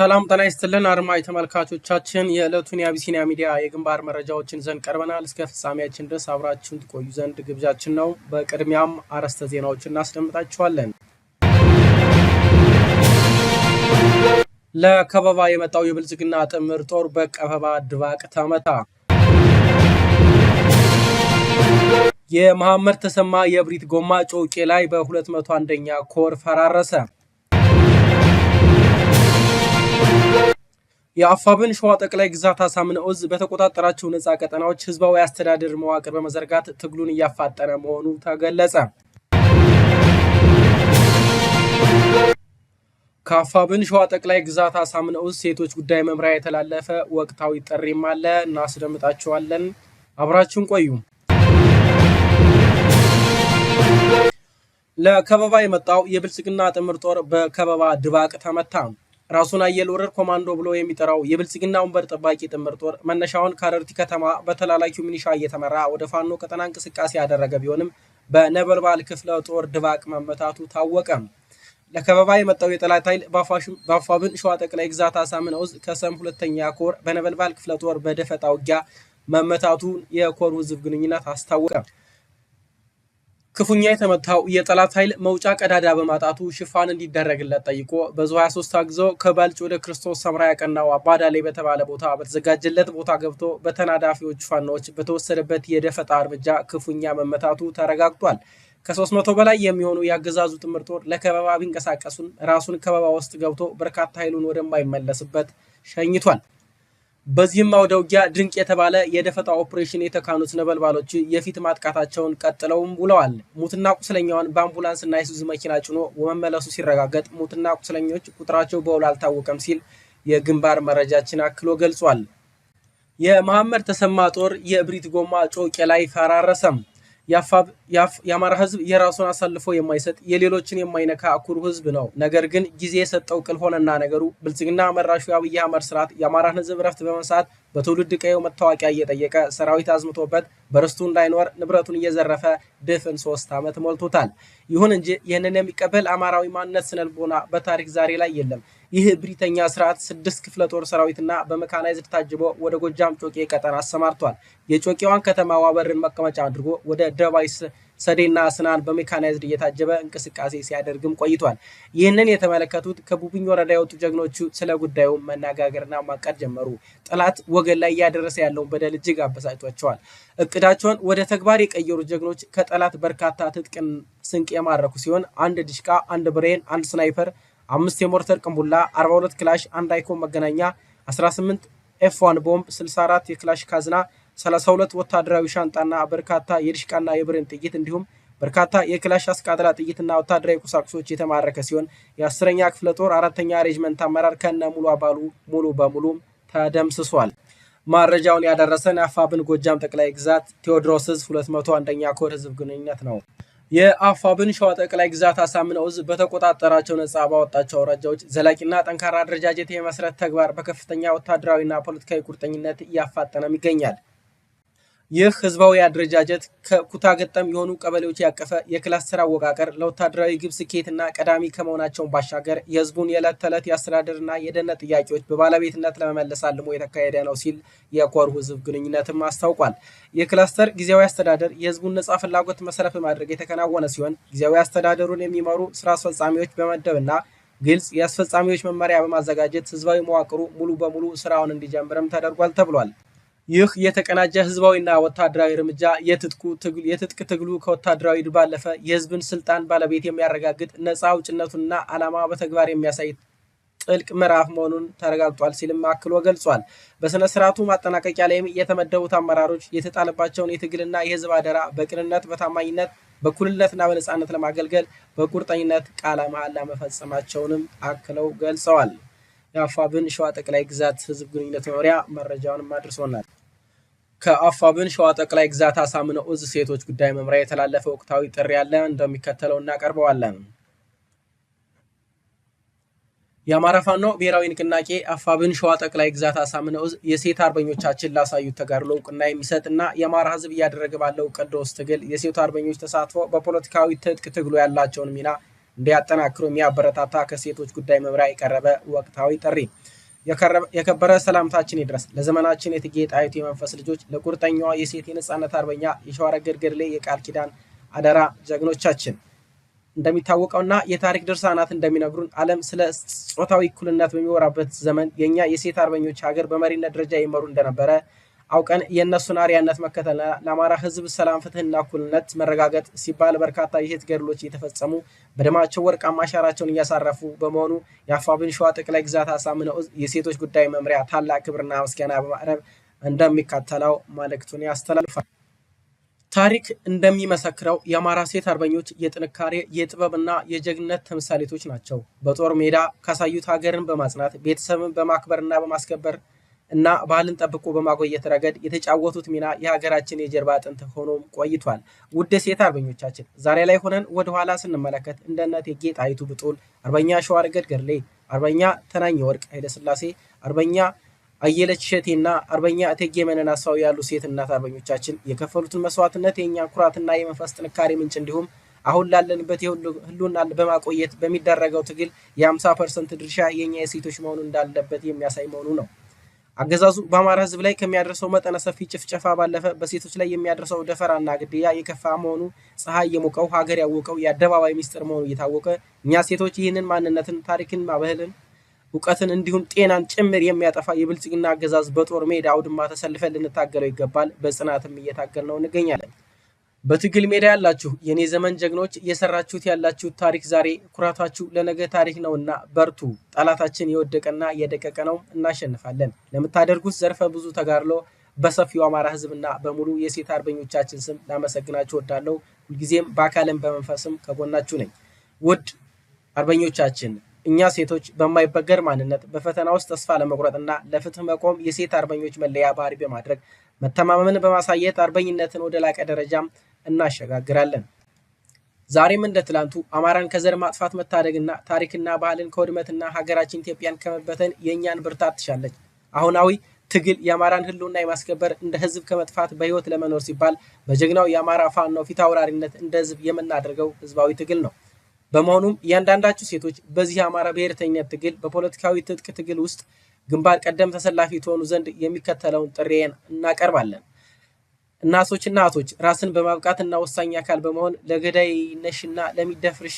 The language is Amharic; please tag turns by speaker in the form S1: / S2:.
S1: ሰላም ጤና ይስጥልን አድማጭ ተመልካቾቻችን የዕለቱን የአቢሲኒያ ሚዲያ የግንባር መረጃዎችን ይዘን ቀርበናል። እስከ ፍጻሜያችን ድረስ አብራችሁን ትቆዩ ዘንድ ግብዣችን ነው። በቅድሚያም አርዕስተ ዜናዎችን እናስደምጣችኋለን። ለከበባ የመጣው የብልጽግና ጥምር ጦር በከበባ ድባቅ ተመታ። የመሐመድ ተሰማ የብሪት ጎማ ጮቄ ላይ በ201ኛ ኮር ፈራረሰ። የአፋብን ሸዋ ጠቅላይ ግዛት አሳምነው ዕዝ በተቆጣጠራቸው ነፃ ቀጠናዎች ህዝባዊ አስተዳደር መዋቅር በመዘርጋት ትግሉን እያፋጠነ መሆኑ ተገለጸ። ከአፋብን ሸዋ ጠቅላይ ግዛት አሳምነው ዕዝ ሴቶች ጉዳይ መምሪያ የተላለፈ ወቅታዊ ጥሪም አለ፣ እናስደምጣችኋለን። አብራችሁን ቆዩ። ለከበባ የመጣው የብልጽግና ጥምር ጦር በከበባ ድባቅ ተመታ። ራሱን አየል ወረድ ኮማንዶ ብሎ የሚጠራው የብልጽግና ወንበር ጠባቂ ጥምር ጦር መነሻውን ከአረርቲ ከተማ በተላላኪው ሚኒሻ እየተመራ ወደ ፋኖ ቀጠና እንቅስቃሴ ያደረገ ቢሆንም በነበልባል ክፍለ ጦር ድባቅ መመታቱ ታወቀ። ለከበባ የመጣው የጠላት ኃይል በአፋብን ሸዋ ጠቅላይ ግዛት አሳምነው ዕዝ ከሰም 2ኛ ኮር በነበልባል ክፍለ ጦር በደፈጣ ውጊያ መመታቱን የኮሩ ህዝብ ግንኙነት አስታወቀ። ክፉኛ የተመታው የጠላት ኃይል መውጫ ቀዳዳ በማጣቱ ሽፋን እንዲደረግለት ጠይቆ በዙ 23 አግዞ ከባልጭ ወደ ክርስቶስ ሰምራ ያቀናው አባዳሌ በተባለ ቦታ በተዘጋጀለት ቦታ ገብቶ በተናዳፊዎች ፋኖች በተወሰደበት የደፈጣ እርምጃ ክፉኛ መመታቱ ተረጋግጧል። ከ300 በላይ የሚሆኑ ያገዛዙ ጥምር ጦር ለከበባ ቢንቀሳቀሱን ራሱን ከበባ ውስጥ ገብቶ በርካታ ኃይሉን ወደማይመለስበት ሸኝቷል። በዚህም አውደ ውጊያ ድንቅ የተባለ የደፈጣ ኦፕሬሽን የተካኑት ነበልባሎች የፊት ማጥቃታቸውን ቀጥለውም ውለዋል። ሙትና ቁስለኛውን በአምቡላንስ እና የሱዙ መኪና ጭኖ መመለሱ ሲረጋገጥ ሙትና ቁስለኞች ቁጥራቸው በውል አልታወቀም ሲል የግንባር መረጃችን አክሎ ገልጿል። የመሐመድ ተሰማ ጦር የብሪት ጎማ ጮቄ ላይ ፈራረሰም። የአማራ ህዝብ የራሱን አሳልፎ የማይሰጥ የሌሎችን የማይነካ ኩሩ ህዝብ ነው። ነገር ግን ጊዜ የሰጠው ቅል ሆነና ነገሩ ብልጽግና መራሹ የአብይ አህመድ ስርዓት የአማራን ህዝብ ረፍት በመንሳት በትውልድ ቀየው መታወቂያ እየጠየቀ ሰራዊት አዝምቶበት በርስቱ እንዳይኖር ንብረቱን እየዘረፈ ድፍን 3 ዓመት ሞልቶታል። ይሁን እንጂ ይህንን የሚቀበል አማራዊ ማንነት ስነልቦና በታሪክ ዛሬ ላይ የለም። ይህ ብሪተኛ ስርዓት 6 ክፍለ ጦር ሰራዊትና በመካናይዝድ ታጅቦ ወደ ጎጃም ጮቄ ቀጠና አሰማርቷል። የጮቄዋን ከተማ ዋበርን መቀመጫ አድርጎ ወደ ደባይ ሰዴና ስናን በሜካናይዝድ እየታጀበ እንቅስቃሴ ሲያደርግም ቆይቷል። ይህንን የተመለከቱት ከቡብኝ ወረዳ የወጡ ጀግኖቹ ስለ ጉዳዩ መነጋገርና ማቀድ ጀመሩ። ጠላት ወገን ላይ እያደረሰ ያለውን በደል እጅግ አበሳጭቷቸዋል። እቅዳቸውን ወደ ተግባር የቀየሩ ጀግኖች ከጠላት በርካታ ትጥቅን ስንቅ የማረኩ ሲሆን 1 ዲሽቃ፣ 1 ብሬን፣ 1 ስናይፐር፣ 5 የሞርተር ቅንቡላ፣ 42 ክላሽ፣ 1 አይኮን መገናኛ፣ 18 ኤፍ1 ቦምብ፣ 64 የክላሽ ካዝና፣ 32 ወታደራዊ ሻንጣና በርካታ የዲሽቃና የብሬን ጥይት እንዲሁም በርካታ የክላሽ አስቃጥላ ጥይትና ወታደራዊ ቁሳቁሶች የተማረከ ሲሆን የ10ኛ ክፍለ ጦር 4ኛ ሬጅመንት አመራር ከነ ሙሉ አባሉ ሙሉ በሙሉ ተደምስሷል። መረጃውን ያደረሰን የአፋብን ጎጃም ጠቅላይ ግዛት ቴዎድሮስ ዕዝ 201ኛ ኮር ህዝብ ግንኙነት ነው። የአፋብን ሸዋ ጠቅላይ ግዛት አሳምነው ዕዝ በተቆጣጠራቸው ነፃ ባወጣቸው አውራጃዎች ዘላቂና ጠንካራ አደረጃጀት የመስረት ተግባር በከፍተኛ ወታደራዊና ፖለቲካዊ ቁርጠኝነት እያፋጠነም ይገኛል። ይህ ህዝባዊ አደረጃጀት ከኩታ ገጠም የሆኑ ቀበሌዎች ያቀፈ የክላስተር አወቃቀር ለወታደራዊ ግብ ስኬትና ቀዳሚ ከመሆናቸውን ባሻገር የህዝቡን የዕለት ተዕለት የአስተዳደርና የደህንነት ጥያቄዎች በባለቤትነት ለመመለስ አልሞ የተካሄደ ነው ሲል የኮሩ ህዝብ ግንኙነትም አስታውቋል። የክላስተር ጊዜያዊ አስተዳደር የህዝቡን ነፃ ፍላጎት መሰረት በማድረግ የተከናወነ ሲሆን ጊዜያዊ አስተዳደሩን የሚመሩ ስራ አስፈጻሚዎች በመደብና ግልጽ የአስፈጻሚዎች መመሪያ በማዘጋጀት ህዝባዊ መዋቅሩ ሙሉ በሙሉ ስራውን እንዲጀምርም ተደርጓል ተብሏል። ይህ የተቀናጀ ህዝባዊና ወታደራዊ እርምጃ የትጥቅ ትግሉ ከወታደራዊ ድል ባለፈ የህዝብን ስልጣን ባለቤት የሚያረጋግጥ ነፃ አውጭነቱንና ዓላማ በተግባር የሚያሳይ ጥልቅ ምዕራፍ መሆኑን ተረጋግጧል ሲልም አክሎ ገልጿል። በስነ ስርዓቱ ማጠናቀቂያ ላይም የተመደቡት አመራሮች የተጣለባቸውን የትግልና የህዝብ አደራ በቅንነት፣ በታማኝነት፣ በእኩልነትና በነፃነት ለማገልገል በቁርጠኝነት ቃለ መሃላ መፈጸማቸውንም አክለው ገልጸዋል። የአፋብን ሸዋ ጠቅላይ ግዛት ህዝብ ግንኙነት መምሪያ መረጃውንም አድርሶናል። ከአፋብን ሸዋ ጠቅላይ ግዛት አሳምነው ዕዝ ሴቶች ጉዳይ መምሪያ የተላለፈ ወቅታዊ ጥሪ ያለ እንደሚከተለው እናቀርበዋለን። የአማራ ፋኖ ብሔራዊ ንቅናቄ አፋብን ሸዋ ጠቅላይ ግዛት አሳምነው ዕዝ የሴት አርበኞቻችን ላሳዩት ተጋድሎ እውቅና የሚሰጥና የአማራ ህዝብ እያደረገ ባለው ቀዶ ውስጥ ትግል የሴት አርበኞች ተሳትፎ በፖለቲካዊ ትጥቅ ትግሉ ያላቸውን ሚና እንዲያጠናክሩ የሚያበረታታ ከሴቶች ጉዳይ መምሪያ የቀረበ ወቅታዊ ጥሪ። የከበረ ሰላምታችን ይድረስ ለዘመናችን የእቴጌ ጣይቱ የመንፈስ ልጆች፣ ለቁርጠኛዋ የሴት የነጻነት አርበኛ የሸዋረገድ ገድሌ የቃል ኪዳን አደራ ጀግኖቻችን። እንደሚታወቀውና የታሪክ ድርሳናት እንደሚነግሩን ዓለም ስለ ጾታዊ እኩልነት በሚወራበት ዘመን የኛ የሴት አርበኞች ሀገር በመሪነት ደረጃ ይመሩ እንደነበረ አውቀን የእነሱን አርአያነት መከተልና ለአማራ ሕዝብ ሰላም፣ ፍትህና እኩልነት መረጋገጥ ሲባል በርካታ የሴት ገድሎች እየተፈጸሙ በደማቸው ወርቃማ አሻራቸውን እያሳረፉ በመሆኑ የአፋብኃኝ ሸዋ ጠቅላይ ግዛት አሳምነው ዕዝ የሴቶች ጉዳይ መምሪያ ታላቅ ክብርና ምስጋና በማቅረብ እንደሚከተለው መልእክቱን ያስተላልፋል። ታሪክ እንደሚመሰክረው የአማራ ሴት አርበኞች የጥንካሬ የጥበብና የጀግንነት ተምሳሌቶች ናቸው። በጦር ሜዳ ካሳዩት ሀገርን በማጽናት ቤተሰብን በማክበርና በማስከበር እና ባህልን ጠብቆ በማቆየት ረገድ የተጫወቱት ሚና የሀገራችን የጀርባ አጥንት ሆኖም ቆይቷል። ውድ ሴት አርበኞቻችን ዛሬ ላይ ሆነን ወደ ኋላ ስንመለከት እንደነ እቴጌ ጣይቱ ብጡል፣ አርበኛ ሸዋረገድ ገድሌ፣ አርበኛ ተናኘ ወርቅ ኃይለሥላሴ፣ አርበኛ አየለች እሸቴና አርበኛ እቴጌ መነን አስፋው ያሉ ሴት እናት አርበኞቻችን የከፈሉትን መስዋዕትነት የኛ ኩራትና የመንፈስ ጥንካሬ ምንጭ እንዲሁም አሁን ላለንበት የህልውና በማቆየት በሚደረገው ትግል የ50% ድርሻ የኛ የሴቶች መሆኑ እንዳለበት የሚያሳይ መሆኑ ነው። አገዛዙ በአማራ ህዝብ ላይ ከሚያደርሰው መጠነ ሰፊ ጭፍጨፋ ባለፈ በሴቶች ላይ የሚያደርሰው ደፈራና ግድያ የከፋ መሆኑ ፀሐይ የሞቀው ሀገር ያወቀው የአደባባይ ሚስጥር መሆኑ እየታወቀ እኛ ሴቶች ይህንን ማንነትን፣ ታሪክን፣ ባህልን፣ እውቀትን እንዲሁም ጤናን ጭምር የሚያጠፋ የብልጽግና አገዛዝ በጦር ሜዳ አውድማ ተሰልፈን ልንታገለው ይገባል። በጽናትም እየታገልነው እንገኛለን። በትግል ሜዳ ያላችሁ የኔ ዘመን ጀግኖች እየሰራችሁት ያላችሁት ታሪክ ዛሬ ኩራታችሁ ለነገ ታሪክ ነውና በርቱ። ጠላታችን የወደቀና የደቀቀ ነው፣ እናሸንፋለን። ለምታደርጉት ዘርፈ ብዙ ተጋድሎ በሰፊው አማራ ህዝብና በሙሉ የሴት አርበኞቻችን ስም ላመሰግናችሁ እወዳለሁ። ሁልጊዜም በአካልም በመንፈስም ከጎናችሁ ነኝ። ውድ አርበኞቻችን እኛ ሴቶች በማይበገር ማንነት በፈተና ውስጥ ተስፋ ለመቁረጥና ለፍትህ መቆም የሴት አርበኞች መለያ ባህሪ በማድረግ መተማመንን በማሳየት አርበኝነትን ወደ ላቀ ደረጃም እናሸጋግራለን። ዛሬም እንደ ትላንቱ አማራን ከዘር ማጥፋት መታደግና ታሪክና ባህልን ከውድመትና ሀገራችን ኢትዮጵያን ከመበተን የእኛን ብርታት ትሻለች። አሁናዊ ትግል የአማራን ህልውና የማስከበር እንደ ህዝብ ከመጥፋት በህይወት ለመኖር ሲባል በጀግናው የአማራ ፋኖ ፊት አውራሪነት እንደ ህዝብ የምናደርገው ህዝባዊ ትግል ነው። በመሆኑም እያንዳንዳችሁ ሴቶች በዚህ አማራ ብሔርተኝነት ትግል በፖለቲካዊ ትጥቅ ትግል ውስጥ ግንባር ቀደም ተሰላፊ ትሆኑ ዘንድ የሚከተለውን ጥሪዬን እናቀርባለን። እናቶችና እህቶች ራስን በማብቃትና ወሳኝ አካል በመሆን ለገዳይ ነሽና ለሚደፍርሽ